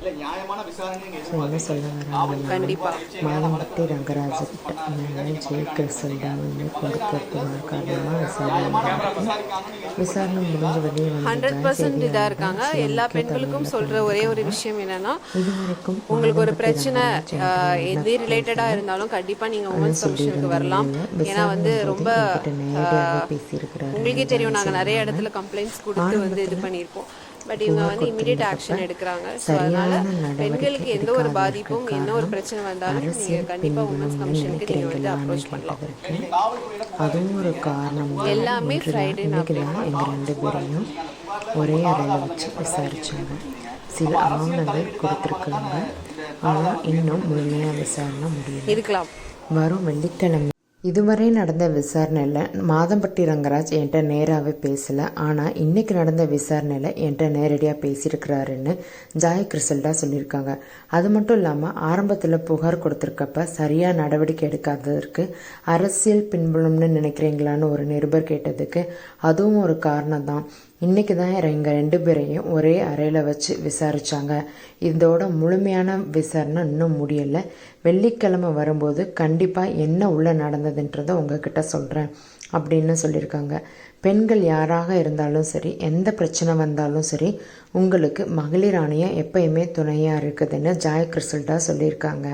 So என்ன சொல்ல வராங்கன்னா மாதம்பட்டி ரங்கராஜகிட்ட ஜெய கிறிஸ்டல்டா வந்து கொடுக்கறதுக்கான காரணமாக விசாரணை முடிஞ்ச வெளியே 100% இதாக இருக்காங்க. எல்லா பெண்களுக்கும் சொல்கிற ஒரே ஒரு விஷயம் என்னென்னா, உங்களுக்கு ஒரு பிரச்சனை எது ரிலேட்டடாக இருந்தாலும் கண்டிப்பாக நீங்கள் உமன்ஸ் கமிஷனுக்கு வரலாம். ஏன்னா வந்து ரொம்ப உங்களுக்கே தெரியும், நாங்கள் நிறைய இடத்துல கம்ப்ளைண்ட்ஸ் கொடுத்து வந்து இது பண்ணியிருப்போம். பட் இவங்க வந்து இமீடியட் ஆக்ஷன் எடுக்கிறாங்க. ஸோ அதனால் பெண்களுக்கு எந்த ஒரு பாதிப்பும் என்ன ஒரு பிரச்சனை வந்தாலும் நீங்கள் கண்டிப்பாக உமன்ஸ் கமிஷனுக்கு நீங்கள் வந்து அப்ரோச் பண்ணலாம். அதுவும் ஒரு காரணம். எல்லாமே ஃப்ரைடே தான் எங்கள் 2 பேரையும் ஒரே அறையில் வச்சு விசாரித்தாங்க. சில ஆவணங்கள் கொடுத்துருக்காங்க, ஆனால் இன்னும் முழுமையாக விசாரணை முடியும் இருக்கலாம். வரும் வெள்ளிக்கிழமை இதுவரை நடந்த விசாரணையில் மாதம்பட்டி ரங்கராஜ் என்கிட்ட நேராகவே பேசலை. ஆனால் இன்றைக்கி நடந்த விசாரணையில் என்கிட்ட நேரடியாக பேசியிருக்கிறாருன்னு ஜாய் கிறிஸ்டல்டா சொல்லியிருக்காங்க. அது மட்டும் இல்லாமல் ஆரம்பத்தில் புகார் கொடுத்துருக்கப்ப சரியாக நடவடிக்கை எடுக்காததற்கு அரசியல் பின்புலம்னு நினைக்கிறீங்களான்னு ஒரு நிருபர் கேட்டதுக்கு அதுவும் ஒரு காரணம் தான். இன்றைக்கி தான் எங்கள் 2 பேரையும் ஒரே அறையில் வச்சு விசாரித்தாங்க. இதோட முழுமையான விசாரணை இன்னும் முடியலை. வெள்ளிக்கிழமை வரும்போது கண்டிப்பாக என்ன உள்ளே நடந்ததுன்றதை உங்ககிட்ட சொல்கிறேன் அப்படின்னு சொல்லியிருக்காங்க. பெண்கள் யாராக இருந்தாலும் சரி, எந்த பிரச்சனை வந்தாலும் சரி, உங்களுக்கு மகளிர் ஆணையம் எப்பயுமே துணையாக இருக்குதுன்னு ஜாய் கிறிஸ்டல்டா சொல்லியிருக்காங்க.